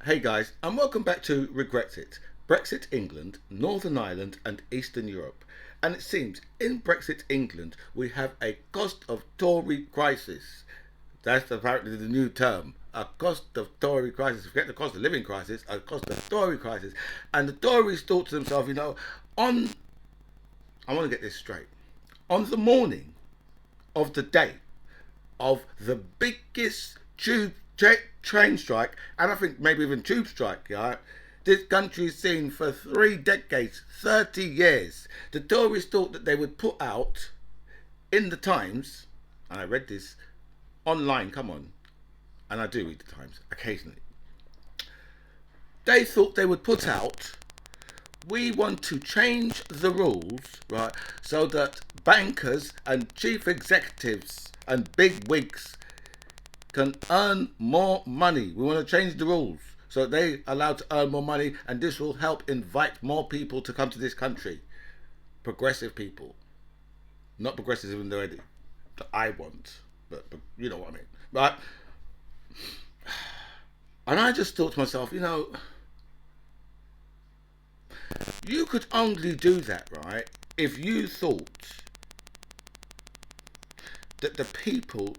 Hey guys, and welcome back to Regret Brexit England, Northern Ireland, and Eastern Europe. And it seems in Brexit England we have a cost of Tory crisis. That's apparently the new term. A cost of Tory crisis. Forget the cost of living crisis, a cost of Tory crisis. And the Tories thought to themselves, on I want to get this straight. On the morning of the day of the biggest train strike, and I think maybe even tube strike, yeah, this country's seen for 3 decades, 30 years. The Tories thought that they would put out in the Times, and I read this online, come on, and I do read the Times occasionally. They thought they would put out, we want to change the rules, right, so that bankers and chief executives and big wigs can earn more money. We want to change the rules so they're allowed to earn more money, and this will help invite more people to come to this country. Progressive people. Not progressives even though that I want, but you know what I mean, right? And I just thought to myself, you could only do that, right, if you thought that the people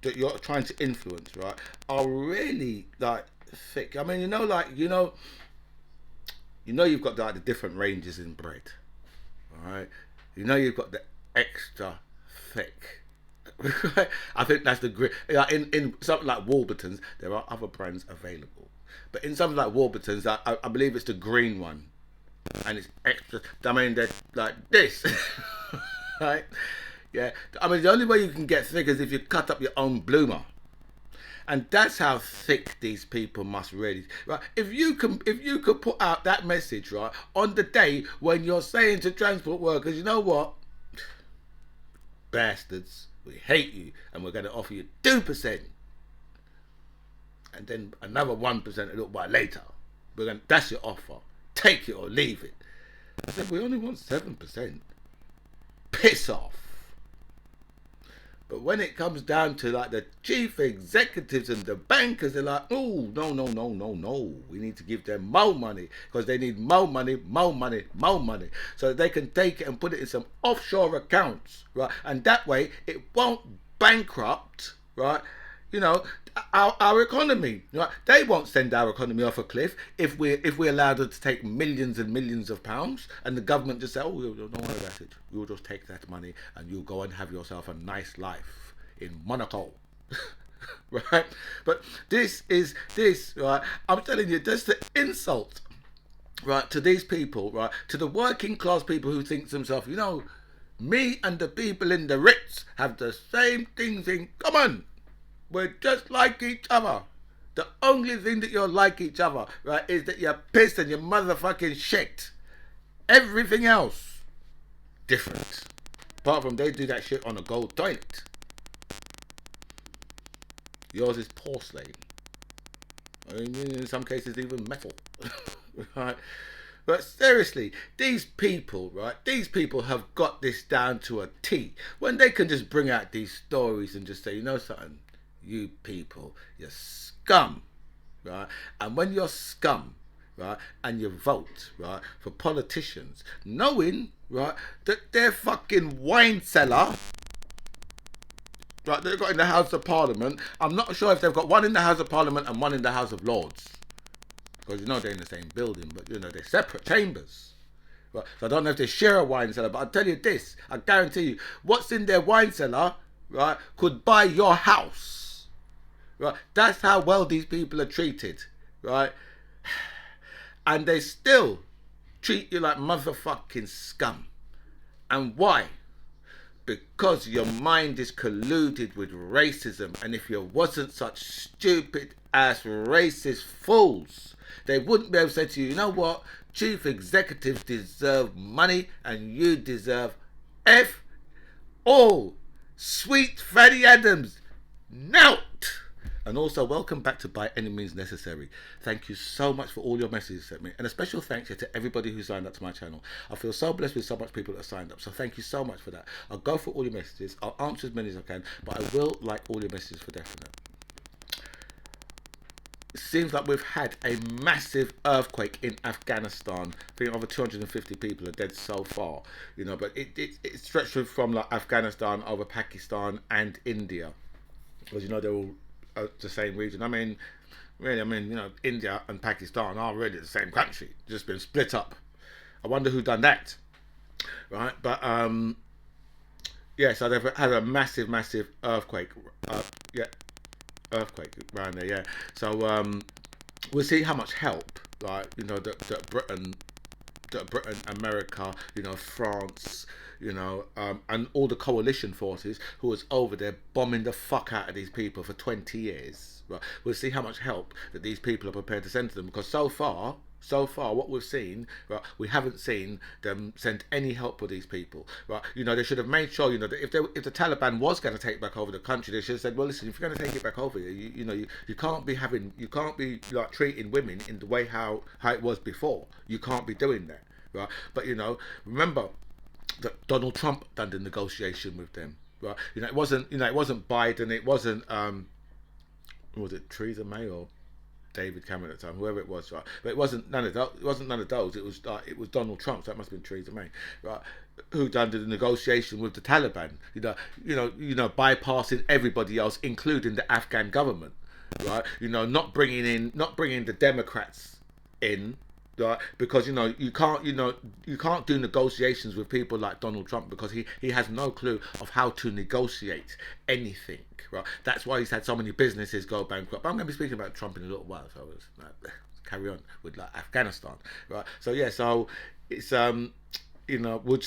that you're trying to influence, right, are really like thick. I mean, you've got like the different ranges in bread, all right? You've got the extra thick. I think that's the grit. In something like Warburton's, there are other brands available, but in something like Warburton's, I believe it's the green one, and it's extra. I mean, they're like this, right? Yeah, I mean, the only way you can get thick is if you cut up your own bloomer, and that's how thick these people must really. Right? If you could put out that message, right, on the day when you're saying to transport workers, you know what, bastards, we hate you, and we're going to offer you 2%, and then another 1% a little while later. That's your offer. Take it or leave it. I said, we only want 7%. Piss off. But when it comes down to like the chief executives and the bankers, they're like, oh, no. We need to give them more money because they need more money. So they can take it and put it in some offshore accounts, right? And that way it won't bankrupt, right? Our economy, right? They won't send our economy off a cliff if we allow them to take millions and millions of pounds, and the government just say, oh, don't worry about it. You'll just take that money and you'll go and have yourself a nice life in Monaco. Right? But this, right? I'm telling you, that's the insult, right, to these people, right, to the working class people who think to themselves, me and the people in the Ritz have the same things in common. We're just like each other. The only thing that you're like each other, right, is that you're pissed and you're motherfucking shit. Everything else, different. Apart from they do that shit on a gold toilet. Yours is porcelain. I mean, in some cases, even metal. Right? But seriously, these people, right, have got this down to a T. When they can just bring out these stories and just say, you know something? You people, you're scum, right? And when you're scum, right, and you vote, right, for politicians, knowing, right, that their fucking wine cellar, right, they've got in the House of Parliament, I'm not sure if they've got one in the House of Parliament and one in the House of Lords, because they're in the same building, but they're separate chambers. Right? So I don't know if they share a wine cellar, but I'll tell you this, I guarantee you, what's in their wine cellar, right, could buy your house. Right, that's how well these people are treated, right? And they still treat you like motherfucking scum. And why? Because your mind is colluded with racism. And if you wasn't such stupid ass racist fools, they wouldn't be able to say to you, you know what? Chief executives deserve money and you deserve F all. Sweet Fatty Adams, nout. And also, welcome back to By Any Means Necessary. Thank you so much for all your messages sent me. And a special thanks to everybody who signed up to my channel. I feel so blessed with so much people that signed up. So thank you so much for that. I'll go for all your messages. I'll answer as many as I can. But I will like all your messages for definite. seems like we've had a massive earthquake in Afghanistan. I think over 250 people are dead so far, but it stretched from like Afghanistan over Pakistan and India, because they're all the same region. I mean, really, India and Pakistan are really the same country, just been split up. I wonder who done that, right? But yeah, so they've had a massive earthquake. Yeah, earthquake around there. Yeah, so we'll see how much help, like that Britain, America, France, and all the coalition forces who was over there bombing the fuck out of these people for 20 years. Right, we'll see how much help that these people are prepared to send to them, because so far, what we've seen, right, we haven't seen them send any help for these people, right? They should have made sure, that if the Taliban was going to take back over the country, they should have said, well, listen, if you're going to take it back over, you can't be like treating women in the way how it was before. You can't be doing that, right? But remember that Donald Trump done the negotiation with them, right? It wasn't Biden, it wasn't was it Theresa May or David Cameron at the time, whoever it was, right? But it wasn't none of those. It wasn't none of those. It was Donald Trump. So that must have been Theresa May, right? Who done the negotiation with the Taliban? Bypassing everybody else, including the Afghan government, right? Not bringing the Democrats in. Right? Because you can't do negotiations with people like Donald Trump, because he has no clue of how to negotiate anything. Right? That's why he's had so many businesses go bankrupt. But I'm going to be speaking about Trump in a little while, so let's carry on with like Afghanistan. Right? So yeah, so it's we'll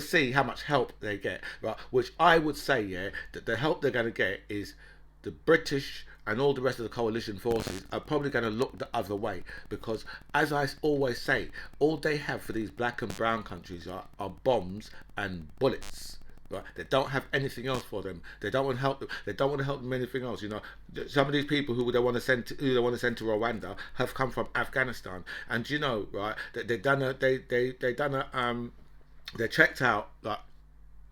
see how much help they get. Right? Which I would say, yeah, that the help they're going to get is the British and all the rest of the coalition forces are probably going to look the other way, because, as I always say, all they have for these black and brown countries are bombs and bullets. Right? They don't have anything else for them. They don't want to help them. They don't want to help them anything else. Some of these people who they want to send to Rwanda have come from Afghanistan, and right, that they checked out like,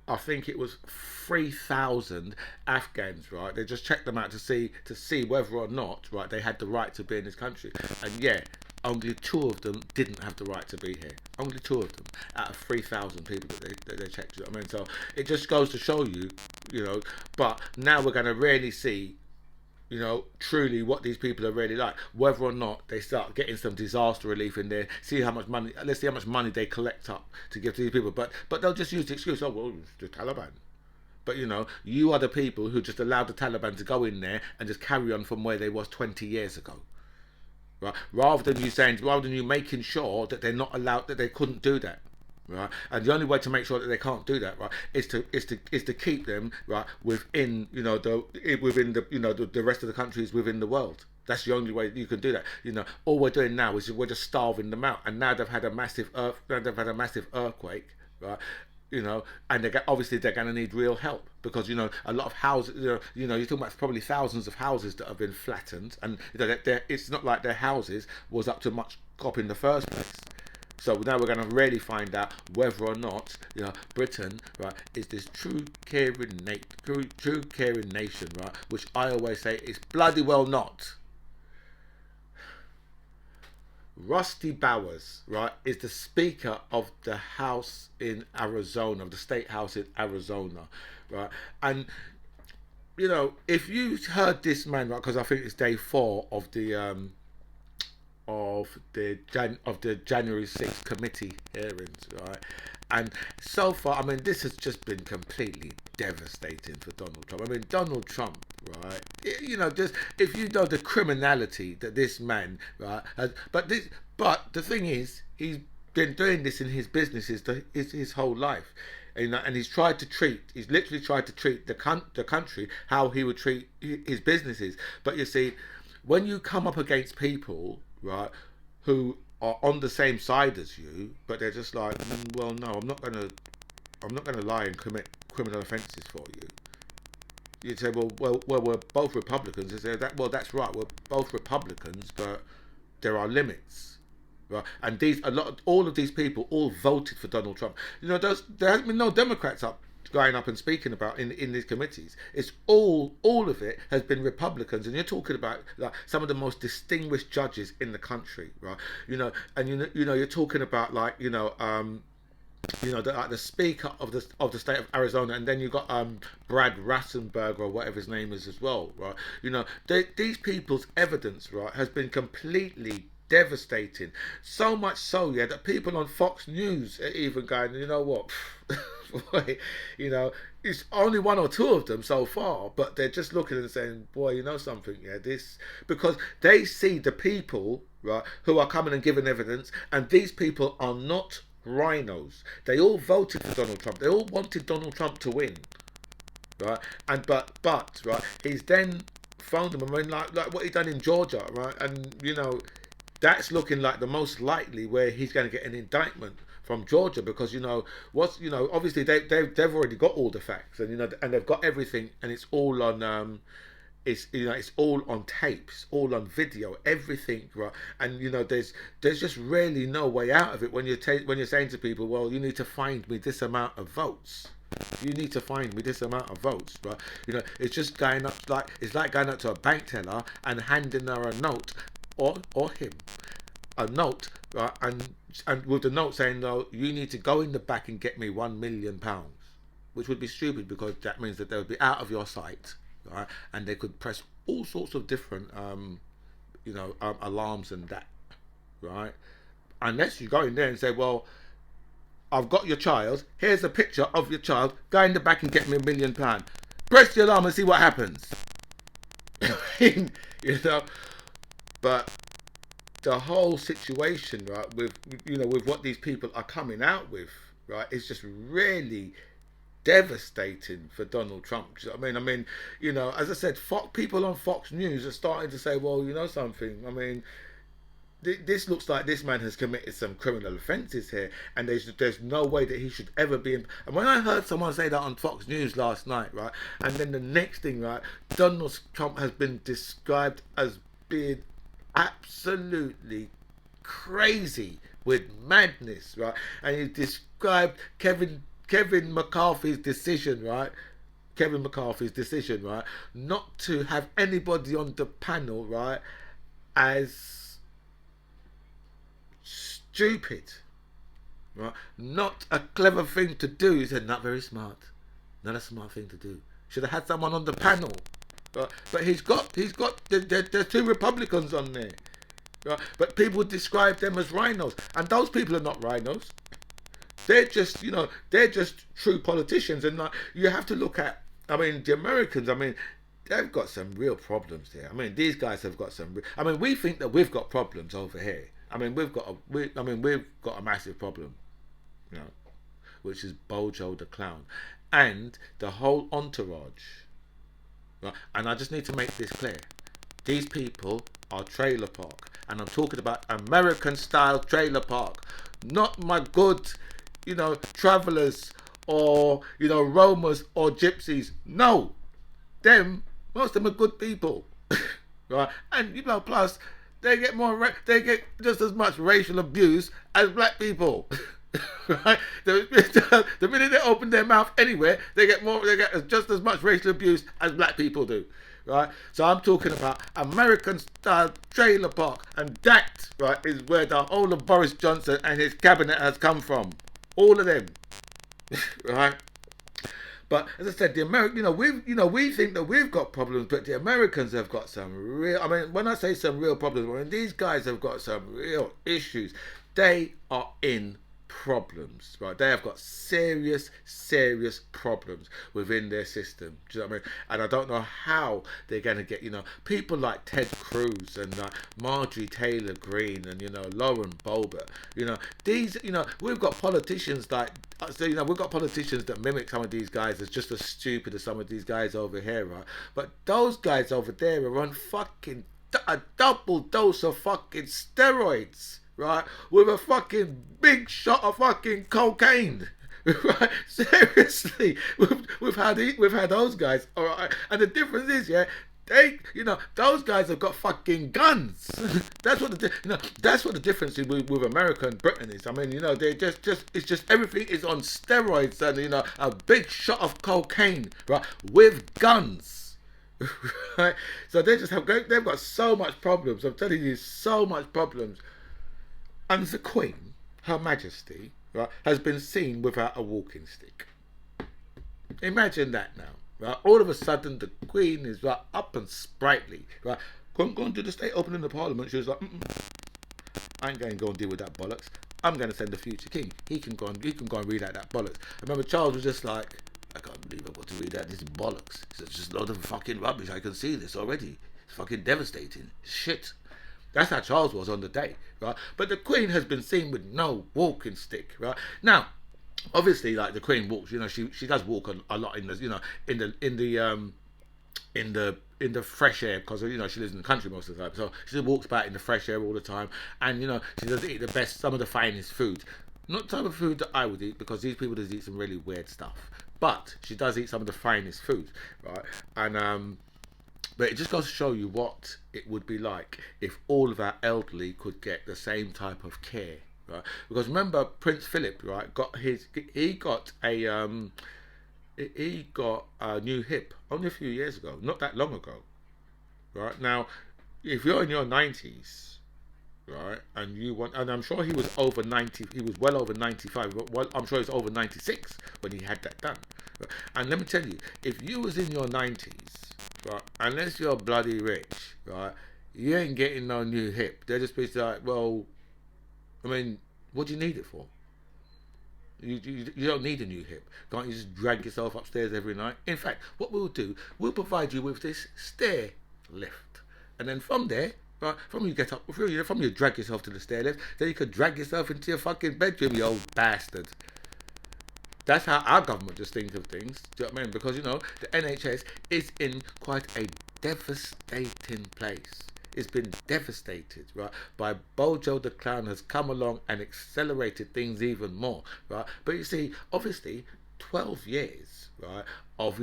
I think it was 3,000 Afghans, right? They just checked them out to see whether or not, right, they had the right to be in this country. And yeah, only 2 of them didn't have the right to be here. Only 2 of them out of 3,000 people that they checked. You know what I mean? So it just goes to show you, But now we're going to really see, truly what these people are really like, whether or not they start getting some disaster relief in there. Let's see how much money they collect up to give to these people. But they'll just use the excuse, oh well, it's the Taliban. But you are the people who just allowed the Taliban to go in there and just carry on from where they was 20 years ago. Right? Rather than you making sure that they're not allowed, that they couldn't do that. Right, and the only way to make sure that they can't do that, right, is to keep them, right, within the rest of the countries within the world. That's the only way you can do that. All we're doing now is we're just starving them out, and now they've had a massive earthquake, right. And obviously they're going to need real help, because a lot of houses, you're talking about probably thousands of houses that have been flattened, and it's not like their houses was up to much cop in the first place. So now we're going to really find out whether or not Britain, right, is this true caring nation, right, which I always say is bloody well not. Rusty Bowers, right, is the Speaker of the House in Arizona, of the State House in Arizona, right, and if you heard this man, right, because I think it's day 4 of the January 6th committee hearings, right? And so far, I mean, this has just been completely devastating for Donald Trump. I mean, Donald Trump, right? Just if you know the criminality that this man, right, has, but the thing is, he's been doing this in his businesses his whole life. And he's literally tried to treat the country how he would treat his businesses. But you see, when you come up against people, right, who are on the same side as you, but they're just like, well, no, I'm not gonna lie and commit criminal offences for you. You'd say, well, we're both Republicans. They say that, well, that's right, we're both Republicans, but there are limits, right? And all of these people all voted for Donald Trump. There hasn't been no Democrats up going up and speaking about in these committees, it's all of it has been Republicans, and you're talking about like some of the most distinguished judges in the country, right? And you're talking about like like the speaker of the state of Arizona, and then you got Brad Rassenberg or whatever his name is as well, right? These people's evidence, right, has been completely devastating. So much so, yeah, that people on Fox News are even going, you know what, boy, it's only one or two of them so far, but they're just looking and saying, boy, you know something, yeah, this, because they see the people, right, who are coming and giving evidence, and these people are not rhinos. They all voted for Donald Trump. They all wanted Donald Trump to win, right? And but right, he's then found them. I mean, like what he done in Georgia, right? And that's looking like the most likely where he's going to get an indictment from Georgia, because obviously they've already got all the facts, and and they've got everything, and it's all on it's all on tape, it's all on video, everything, right? And there's just really no way out of it when you're saying to people, well, you need to find me this amount of votes. You need to find me this amount of votes, right? It's just going up it's like going up to a bank teller and handing her a note, or him a note, right? And with the note saying, no, you need to go in the back and get me £1 million, which would be stupid, because that means that they would be out of your sight. Right? And they could press all sorts of different, alarms and that, right? Unless you go in there and say, well, I've got your child. Here's a picture of your child. Go in the back and get me £1 million. Press the alarm and see what happens. But the whole situation, right, with what these people are coming out with, right, is just really devastating for Donald Trump. I mean, as I said, people on Fox News are starting to say, well, you know something, I mean, this looks like this man has committed some criminal offences here, and there's no way that he should ever be in. And when I heard someone say that on Fox News last night, right, and then the next thing, right, Donald Trump has been described as being absolutely crazy with madness, right, and he described Kevin McCarthy's decision, right? Not to have anybody on the panel, right, as stupid, right? Not a clever thing to do. He said, not very smart. Not a smart thing to do. Should have had someone on the panel. Right? But there's two Republicans on there. Right? But people describe them as rhinos. And those people are not rhinos. They're just, they're just true politicians. And you have to look at, I mean, the Americans, I mean, they've got some real problems there. I mean, these guys have got some, I mean, we think that we've got problems over here. I mean, we've got a massive problem, which is Bojo the Clown. And the whole entourage. Right? And I just need to make this clear. These people are trailer park. And I'm talking about American style trailer park. Not my good, travelers or, Romas or gypsies. No. Most of them are good people. Right? And, plus, they get just as much racial abuse as black people. Right? The minute they open their mouth anywhere, they get just as much racial abuse as black people do. Right? So I'm talking about American style trailer park, and that, right, is where the whole of Boris Johnson and his cabinet has come from. All of them. Right? But as I said, the American, we think that we've got problems, but the Americans have got some real. I mean, when I say some real problems, I mean these guys have got some real issues. They are in problems, right? They have got serious problems within their system. Do you know what I mean? And I don't know how they're going to get, people like Ted Cruz and Marjorie Taylor Greene and, Lauren Boebert. These, we've got politicians like, we've got politicians that mimic some of these guys as just as stupid as some of these guys over here, right? But those guys over there are on fucking a double dose of fucking steroids. Right, with a fucking big shot of fucking cocaine. Right, seriously, we've had those guys. All right, and the difference is, Those guys have got fucking guns. That's what that's what the difference is with America and Britain is. I mean, they it's just everything is on steroids and a big shot of cocaine, right, with guns, right? So they've got so much problems. I'm telling you, so much problems. And the Queen, Her Majesty, right, has been seen without a walking stick. Imagine that now. Right? All of a sudden, the Queen is right up and sprightly. Right? Going to the state opening the Parliament, she was like, I ain't going to go and deal with that bollocks. I'm going to send the future king. He can go and read out that bollocks. I remember Charles was just like, I can't believe I've got to read out this bollocks. It's just a lot of fucking rubbish. I can see this already. It's fucking devastating. Shit. That's how Charles was on the day, right? But the Queen has been seen with no walking stick, right? Now, obviously, like the Queen walks, she does walk a lot in the, in the fresh air because she lives in the country most of the time, so she walks about in the fresh air all the time, and she does eat some of the finest food, not the type of food that I would eat because these people does eat some really weird stuff, but she does eat some of the finest food, right? And but it just goes to show you what it would be like if all of our elderly could get the same type of care, right? Because remember, Prince Philip, right, he got a new hip only a few years ago, not that long ago, right? Now, if you're in your 90s, right, and I'm sure he was over 90, he was well over 95, but I'm sure he was over 96 when he had that done. Right? And let me tell you, if you was in your 90s, right, unless you're bloody rich, right, you ain't getting no new hip. They're just basically like, well, I mean, what do you need it for? You don't need a new hip. Can't you just drag yourself upstairs every night? In fact, what we'll do, we'll provide you with this stair lift. And then from there, right, from you drag yourself to the stair lift, then you could drag yourself into your fucking bedroom, you old bastard. That's how our government just thinks of things. Do you know what I mean? Because, the NHS is in quite a devastating place. It's been devastated, right? By Bojo the Clown has come along and accelerated things even more, right? But you see, obviously, 12 years, right, of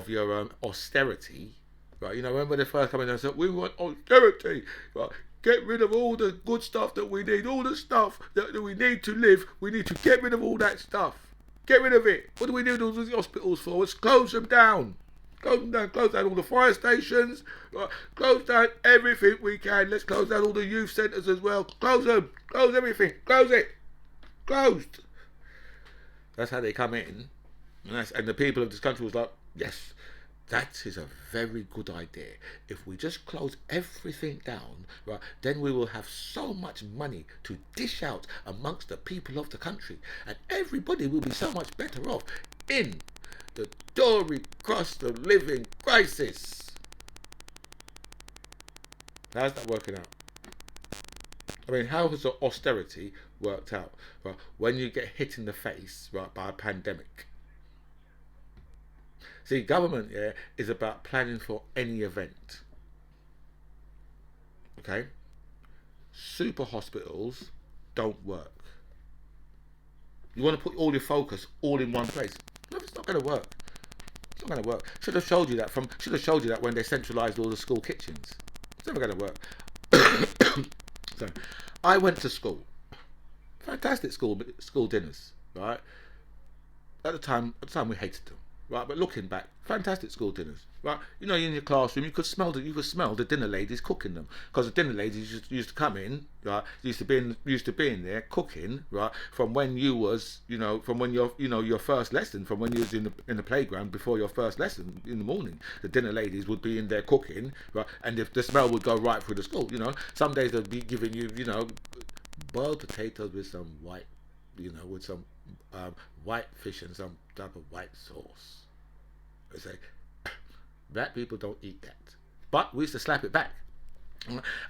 your austerity, right? Remember they first come in and said, we want austerity, right? Get rid of all the good stuff that we need, all the stuff that we need to live. We need to get rid of all that stuff. Get rid of it. What do we need all these hospitals for? Let's close them down. Close down all the fire stations, close down everything we can. Let's close down all the youth centres as well. Close them, close everything, close it, closed. That's how they come in, and the people of this country was like, yes, that is a very good idea. If we just close everything down, right, then we will have so much money to dish out amongst the people of the country, and everybody will be so much better off in the Tory cost of living crisis. How's that working out? I mean, how has the austerity worked out? Right, when you get hit in the face, right, by a pandemic. See, government, is about planning for any event. Okay? Super hospitals don't work. You want to put all your focus all in one place. No, it's not going to work. It's not going to work. Should have showed you that when they centralised all the school kitchens. It's never going to work. So, I went to school. Fantastic school dinners, right? At the time we hated them, right? But looking back, fantastic school dinners, right? In your classroom, you could smell the dinner ladies cooking them, because the dinner ladies used to come in, right? Used to be in there cooking, right? From when you was, from when your first lesson, from when you was in the playground before your first lesson in the morning, the dinner ladies would be in there cooking, right? And if the smell would go right through the school, some days they'd be giving you, boiled potatoes with some white, with some white fish and some type of white sauce. They say, black people don't eat that. But we used to slap it back.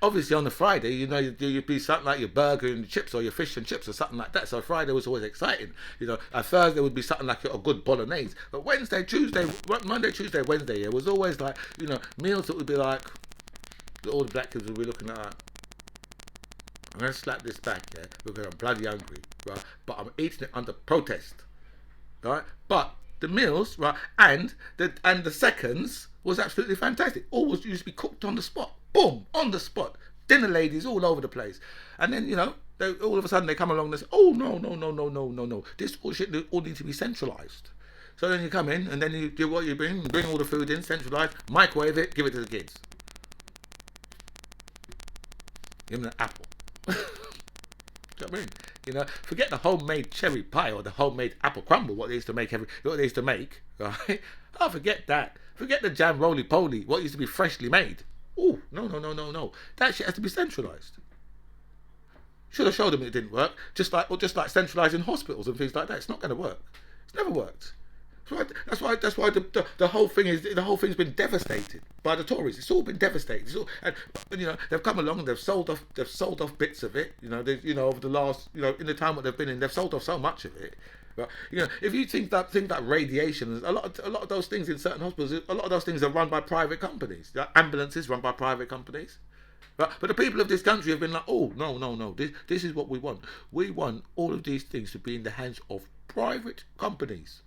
Obviously on the Friday, you'd be something like your burger and chips or your fish and chips or something like that. So Friday was always exciting. Thursday would be something like a good bolognese. But Monday, Tuesday, Wednesday, it was always like, meals that would be like, all the black kids would be looking at that. I'm going to slap this back, because I'm bloody hungry, right? But I'm eating it under protest, right? But the meals, right, and the seconds was absolutely fantastic. All was used to be cooked on the spot. Boom, on the spot. Dinner ladies all over the place. And then, all of a sudden they come along and say, oh, no, no, no, no, no, no, no. This bullshit all needs to be centralised. So then you come in and then you do what you bring all the food in, centralised, microwave it, give it to the kids. Give them an apple. Do you know what I mean? Forget the homemade cherry pie or the homemade apple crumble, what they used to make, right? Oh, forget that. Forget the jam roly-poly, what used to be freshly made. Oh, no, no, no, no, no. That shit has to be centralised. Should have showed them it didn't work. Just like centralising hospitals and things like that. It's not going to work. It's never worked. That's why the whole thing's been devastated by the Tories. It's all been devastated. And they've come along and they've sold off bits of it. Over the last in the time what they've been in, they've sold off so much of it. But if you think that radiation, a lot of those things in certain hospitals, a lot of those things are run by private companies. Ambulances run by private companies. But the people of this country have been like, oh, no, no, no, this is what we want. We want all of these things to be in the hands of private companies.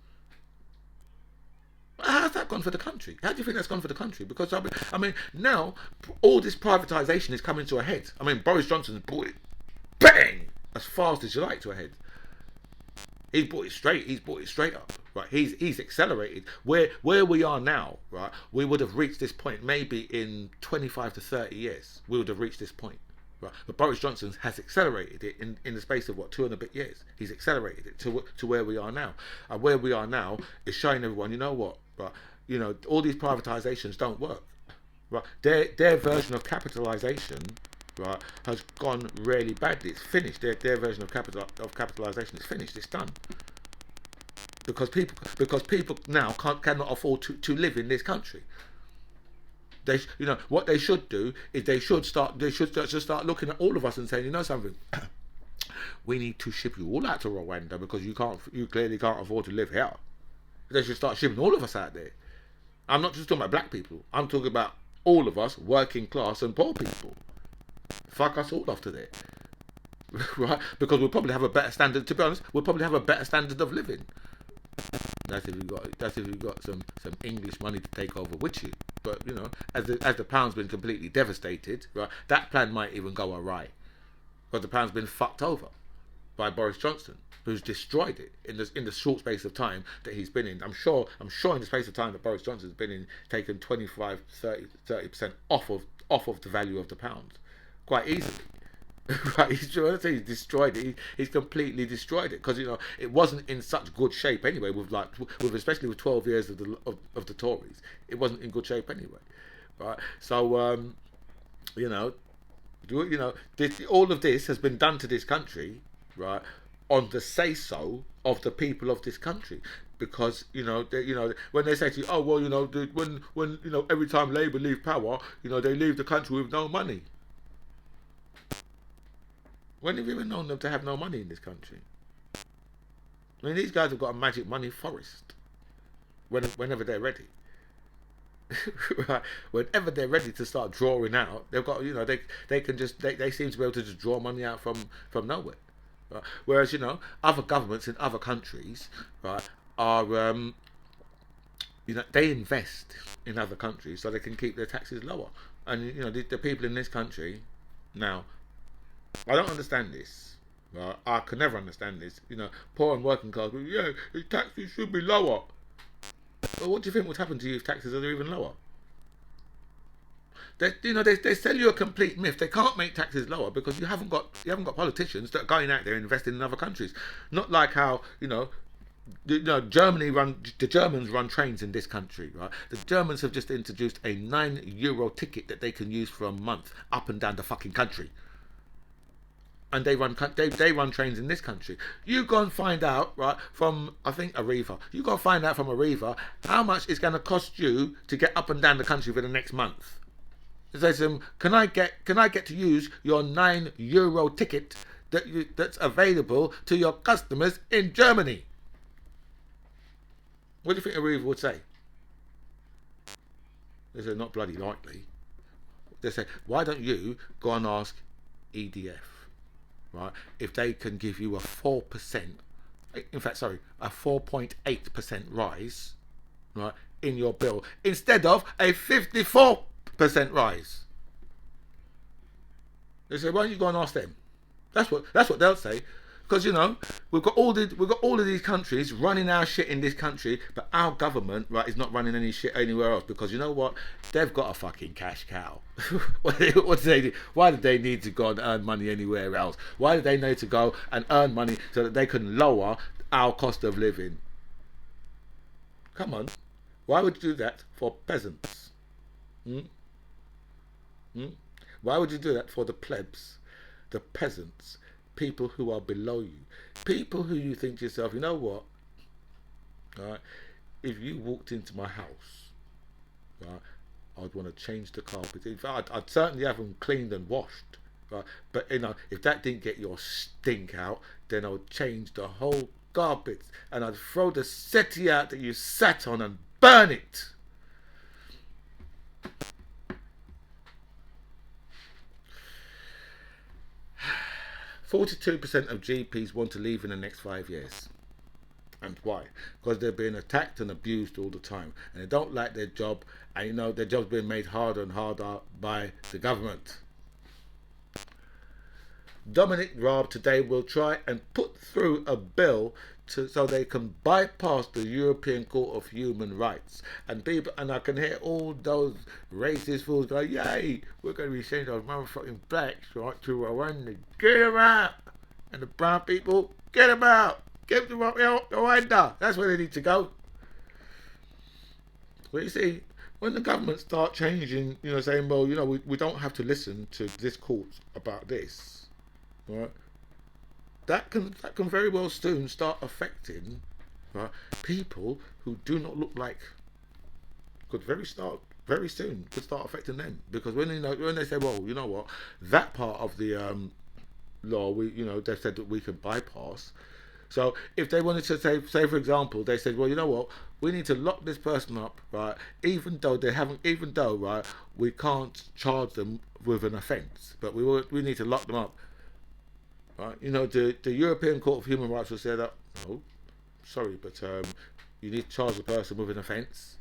How's that gone for the country? How do you think that's gone for the country? Because now all this privatisation is coming to a head. Boris Johnson's brought it, bang, as fast as you like to a head. He's brought it straight up. Right? He's accelerated. Where we are now, right? We would have reached this point maybe in 25 to 30 years. We would have reached this point. Right? But Boris Johnson has accelerated it in the space of 2 and a bit years. He's accelerated it to where we are now. And where we are now is showing everyone, you know what? Right? All these privatizations don't work. Right? Their version of capitalization, right, has gone really badly. It's finished. Their version of capitalization is finished. It's done. Because people now cannot afford to live in this country. What they should do is they should start start looking at all of us and saying, something, we need to ship you all out to Rwanda because you clearly can't afford to live here. They should start shipping all of us out there. I'm not just talking about black people. I'm talking about all of us, working class and poor people. Fuck us all off to there. Right? Because we'll probably have a better standard, to be honest, we'll probably have a better standard of living. That's if you've got some English money to take over with you. But as the pound's been completely devastated, right, that plan might even go awry. Because the pound's been fucked over by Boris Johnson, who's destroyed it in the short space of time that he's been in. I'm sure in the space of time that Boris Johnson's been in, taken 25-30% off of the value of the pound quite easily. Right, he's destroyed it. He's completely destroyed it because it wasn't in such good shape anyway. Especially with 12 years of the Tories, it wasn't in good shape anyway. Right, so all of this has been done to this country, right, on the say so of the people of this country. Because when they say to you, oh well, when every time Labour leave power, they leave the country with no money. When have you ever known them to have no money in this country? These guys have got a magic money forest. Whenever they're ready, right? Whenever they're ready to start drawing out, they've got they can just they seem to be able to just draw money out from nowhere. Right? Whereas other governments in other countries, right, are they invest in other countries so they can keep their taxes lower. And the people in this country now. I don't understand this. Right? I can never understand this. Poor and working class people, yeah, the taxes should be lower. Well, what do you think would happen to you if taxes are even lower? They sell you a complete myth. They can't make taxes lower because you haven't got politicians that are going out there investing in other countries. Not like how the Germans run trains in this country, right? The Germans have just introduced a €9 ticket that they can use for a month up and down the fucking country. And they run trains in this country. You go and find out, right, from I think Arriva. You go and find out from Arriva how much it's going to cost you to get up and down the country for the next month. It says, can I get to use your €9 ticket that's available to your customers in Germany? What do you think Arriva would say? They say not bloody likely. They say, why don't you go and ask EDF? Right, if they can give you a 4% in fact, sorry, a 4.8% rise, right, in your bill instead of a 54% rise. They say, why don't you go and ask them? That's what they'll say. Because we've got all of these countries running our shit in this country, but our government, right, is not running any shit anywhere else. Because you know what? They've got a fucking cash cow. What do they do? Why do they need to go and earn money anywhere else? Why do they need to go and earn money so that they can lower our cost of living? Come on. Why would you do that for peasants? Hmm? Hmm? Why would you do that for the plebs, the peasants, people who are below you, people who you think to yourself, you know what, right? If you walked into my house, right, I'd want to change the carpet. In fact, I'd certainly have them cleaned and washed, right? But if that didn't get your stink out, then I would change the whole carpet and I'd throw the settee out that you sat on and burn it. 42% of GPs want to leave in the next 5 years. And why? Because they're being attacked and abused all the time, and they don't like their job, and their job's being made harder and harder by the government. Dominic Raab today will try and put through a bill so they can bypass the European Court of Human Rights. And I can hear all those racist fools go, yay, we're going to be sending those motherfucking blacks right to Rwanda. Get them out! And the brown people, get them out! Get them out, Rwanda! That's where they need to go. Well, you see, when the government start changing, saying, well, we don't have to listen to this court about this, right? That can very well soon start affecting, right, people who do not look like, very soon could start affecting them, because when they say, well, you know what, that part of the law, they've said that we can bypass. So if they wanted to say for example, they said, well, you know what, we need to lock this person up, right, even though right, we can't charge them with an offence, but we need to lock them up. Right? The European Court of Human Rights will say that, no, sorry, but you need to charge the person with an offence.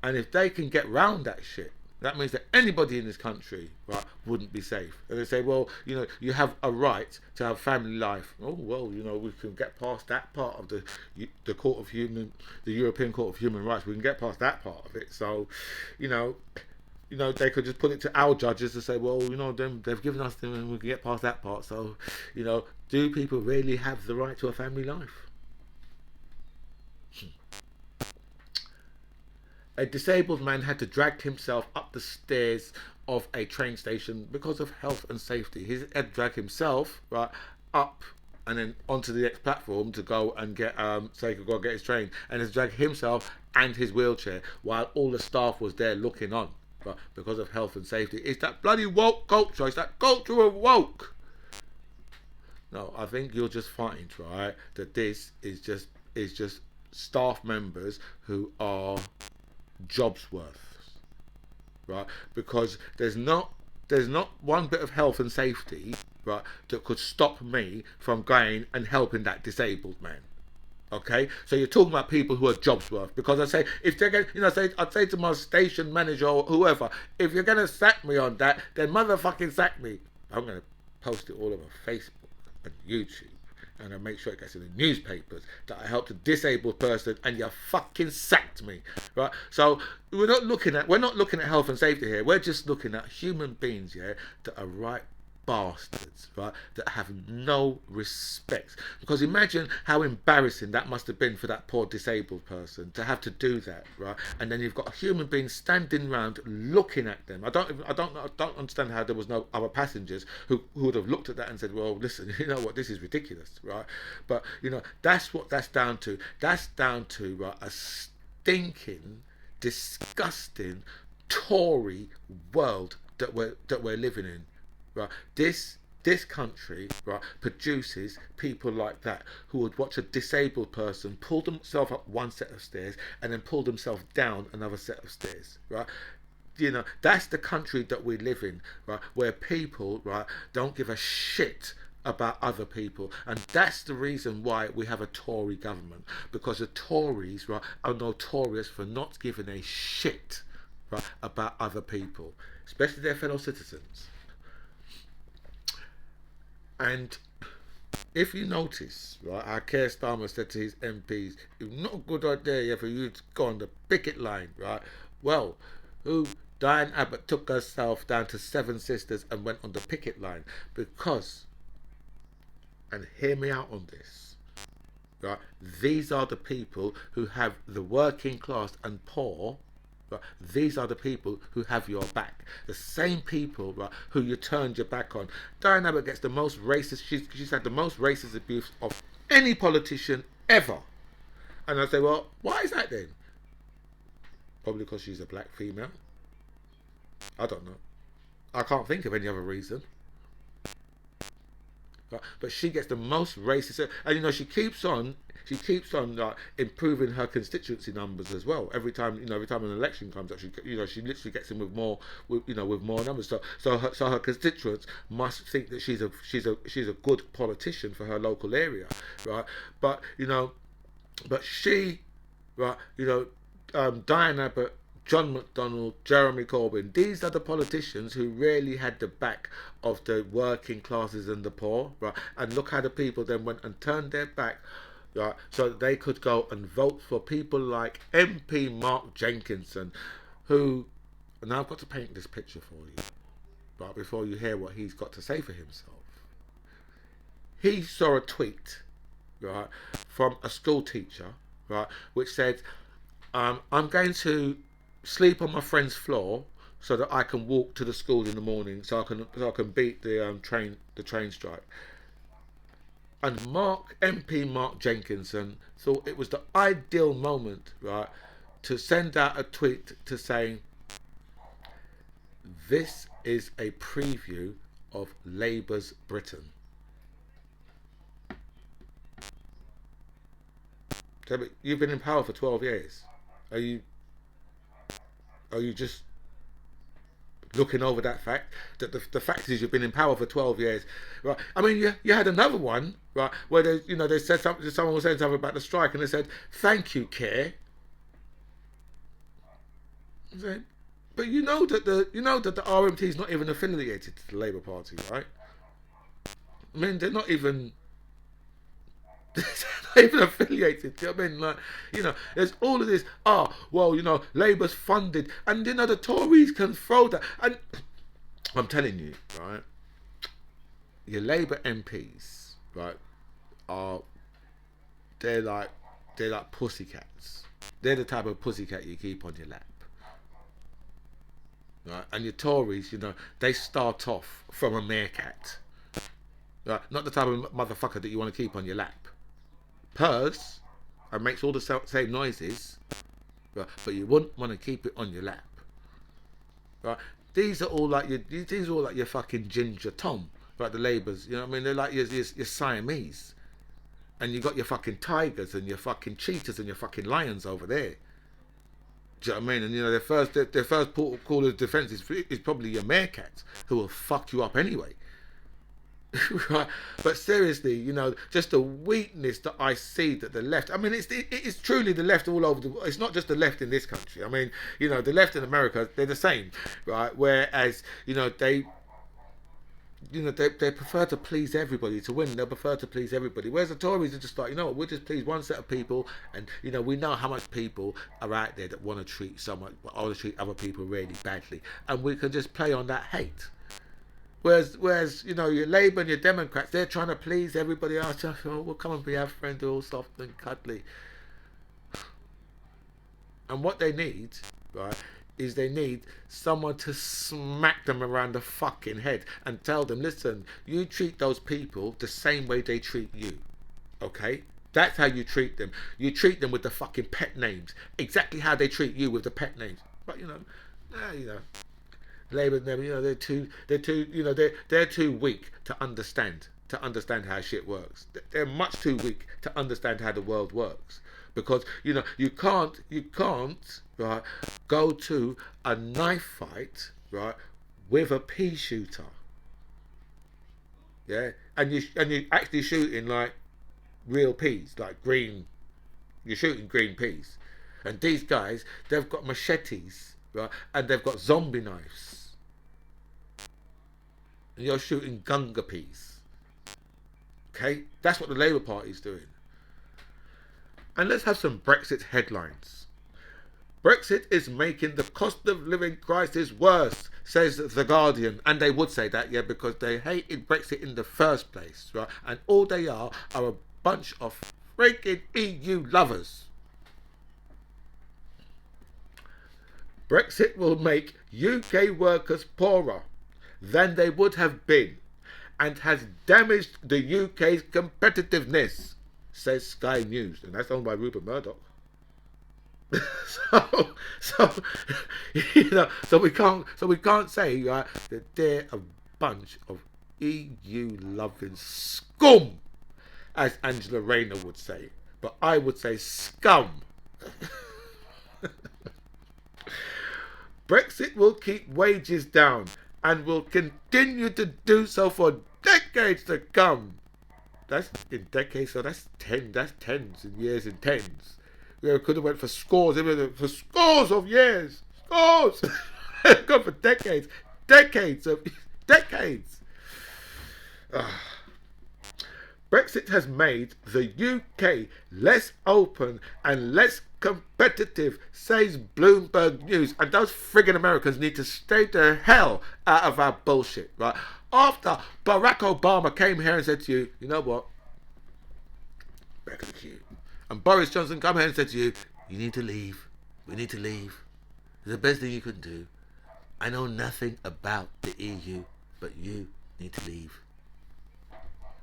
And if they can get round that shit, that means that anybody in this country, right, wouldn't be safe. And they say, well, you have a right to have family life. Oh, well, we can get past that part of the European Court of Human Rights. We can get past that part of it. So, they could just put it to our judges to say, well, they've given us them and we can get past that part. So, do people really have the right to a family life? A disabled man had to drag himself up the stairs of a train station because of health and safety. He had to drag himself, right, up and then onto the next platform to go and get, so he could go and get his train. And he had to drag himself and his wheelchair while all the staff was there looking on. But because of health and safety. It's that bloody woke culture. It's that culture of woke. No, I think you'll just find, right, that this is just staff members who are jobs worth, right? Because there's not one bit of health and safety, right, that could stop me from going and helping that disabled man. Okay, so you're talking about people who are jobs worth, because I say, if they're going, I'd say to my station manager or whoever, if you're going to sack me on that, then motherfucking sack me. I'm going to post it all over Facebook and YouTube, and I make sure it gets in the newspapers that I helped a disabled person and you fucking sacked me, right? So we're not looking at health and safety here. We're just looking at human beings, yeah, that are right bastards, right, that have no respect. Because imagine how embarrassing that must have been for that poor disabled person to have to do that, right? And then you've got a human being standing around looking at them. I don't understand how there was no other passengers who would have looked at that and said, well, listen, you know what, this is ridiculous, right? But that's what that's down to. That's down to, right, a stinking, disgusting Tory world that we're living in. Right, this country, right, produces people like that who would watch a disabled person pull themselves up one set of stairs and then pull themselves down another set of stairs. Right, that's the country that we live in. Right, where people, right, don't give a shit about other people, and that's the reason why we have a Tory government, because the Tories, right, are notorious for not giving a shit, right, about other people, especially their fellow citizens. And if you notice, right, how Keir Starmer said to his MPs, it's not a good idea for you to go on the picket line, right? Well, who Diane Abbott took herself down to Seven Sisters and went on the picket line because, and hear me out on this, right? These are the people who have the working class and poor. Right? These are the people who have your back. The same people, right, who you turned your back on. Diane Abbott gets the most racist. She's had the most racist abuse of any politician ever. And I say, well, why is that then? Probably because she's a black female. I don't know. I can't think of any other reason. But she gets the most racist, and you know she keeps on improving her constituency numbers as well. Every time an election comes up, she literally gets in with more, with more numbers. So her constituents must think that she's a good politician for her local area, right? But she, right, Diane Abbott, John McDonnell, Jeremy Corbyn, these are the politicians who really had the back of the working classes and the poor, right? And look how the people then went and turned their back, right, so that they could go and vote for people like MP Mark Jenkinson, who, now I've got to paint this picture for you, right, before you hear what he's got to say for himself. He saw a tweet, right, from a school teacher, right, which said, I'm going to sleep on my friend's floor so that I can walk to the school in the morning, so I can beat the train strike. And MP Mark Jenkinson thought it was the ideal moment, right, to send out a tweet to saying, this is a preview of Labour's Britain. So, you've been in power for 12 years. Are you just looking over that fact? That the fact is you've been in power for 12 years, right? I mean, you had another one, right, where they said something. Someone was saying something about the strike, and they said, "Thank you, Keir." But you know that the RMT is not even affiliated to the Labour Party, right? I mean, they're not even. Even affiliated. I mean, like, there's all of this. Labour's funded, and the Tories can throw that. And I'm telling you, right, your Labour MPs, right, they're like pussycats. They're the type of pussycat you keep on your lap, right? And your Tories, they start off from a meerkat, right? Not the type of motherfucker that you want to keep on your lap. Purrs and makes all the same noises, right, but you wouldn't want to keep it on your lap, right? These are all like your fucking Ginger Tom, right? The Labours, you know what I mean? They're like your Siamese, and you got your fucking tigers and your fucking cheetahs and your fucking lions over there. Do you know what I mean? And their first port of call of defence is probably your meerkats, who will fuck you up anyway. Right, but seriously, just the weakness that I see that the left. I mean, it is truly the left all over the world. It's not just the left in this country. I mean, the left in America, they're the same, right? Whereas, they prefer to please everybody to win. They prefer to please everybody. Whereas the Tories are just like, we'll just please one set of people, and we know how much people are out there that want to treat other people really badly, and we can just play on that hate. Whereas your Labour and your Democrats, they're trying to please everybody else. We'll come and be our friend, they're all soft and cuddly. And what they need, right, is they need someone to smack them around the fucking head and tell them, listen, you treat those people the same way they treat you, okay? That's how you treat them. You treat them with the fucking pet names, exactly how they treat you with the pet names. But Labour, they're too weak to understand how shit works. They're much too weak to understand how the world works, because you can't right, go to a knife fight, right, with a pea shooter. yeah, and you actually shooting like real peas, like green. You're shooting green peas, and these guys, they've got machetes, right, and they've got zombie knives, and you're shooting gunga peas. Okay, that's what the Labour Party's doing. And let's have some Brexit headlines. Brexit is making the cost of living crisis worse, says The Guardian. And they would say that, yeah, because they hated Brexit in the first place, right? And all they are a bunch of freaking EU lovers. Brexit will make UK workers poorer than they would have been and has damaged the UK's competitiveness, says Sky News. And that's owned by Rupert Murdoch. so so we can't say, right, that they're a bunch of EU loving scum, as Angela Rayner would say, but I would say scum. Brexit will keep wages down and will continue to do so for decades to come. That's in decades, so that's tens and years and tens. We could have went for scores of years. Scores! Gone for decades. Decades. Brexit has made the UK less open and less competitive, says Bloomberg News. And those friggin' Americans need to stay the hell out of our bullshit, right? After Barack Obama came here and said to you, you know what? Back of the queue. And Boris Johnson come here and said to you, you need to leave. We need to leave. It's the best thing you can do. I know nothing about the EU, but you need to leave.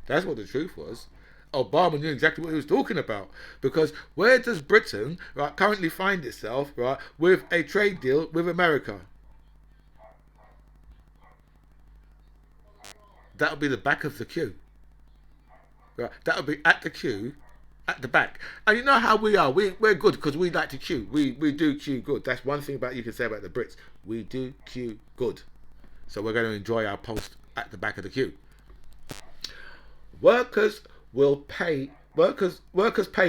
That's what the truth was. Obama knew exactly what he was talking about, because where does Britain, right, currently find itself, right, with a trade deal with America? That'll be the back of the queue. Right, that'll be at the queue, at the back. And you know how we are. We're good because we like to queue. We do queue good. That's one thing about you can say about the Brits. We do queue good. So we're going to enjoy our post at the back of the queue. Workers pay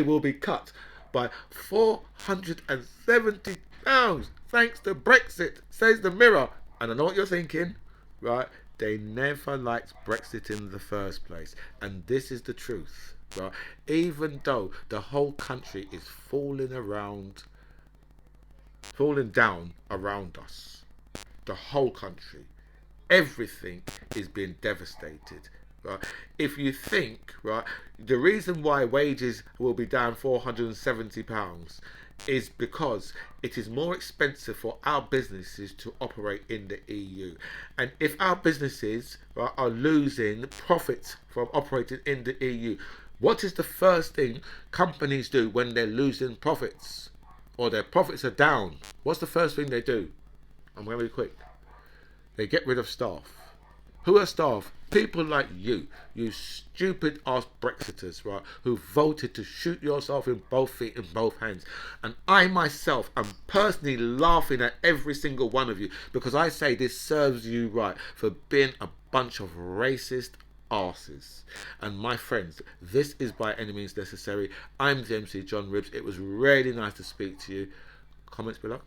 will be cut by £470 thanks to Brexit, says the Mirror. And I know what you're thinking, right? They never liked Brexit in the first place. And this is the truth, right? Even though the whole country is falling down around us, the whole country, everything is being devastated. Right. If you think, right, the reason why wages will be down £470 is because it is more expensive for our businesses to operate in the EU. And if our businesses, right, are losing profits from operating in the EU, what is the first thing companies do when they're losing profits or their profits are down? What's the first thing they do? I'm going to be quick. They get rid of staff. Who are staff? People like you stupid ass Brexiters, right, who voted to shoot yourself in both feet and both hands. And I myself am personally laughing at every single one of you, because I say this serves you right for being a bunch of racist arses. And my friends, this is By Any Means Necessary. I'm the MC John Ribbs. It was really nice to speak to you. Comments below.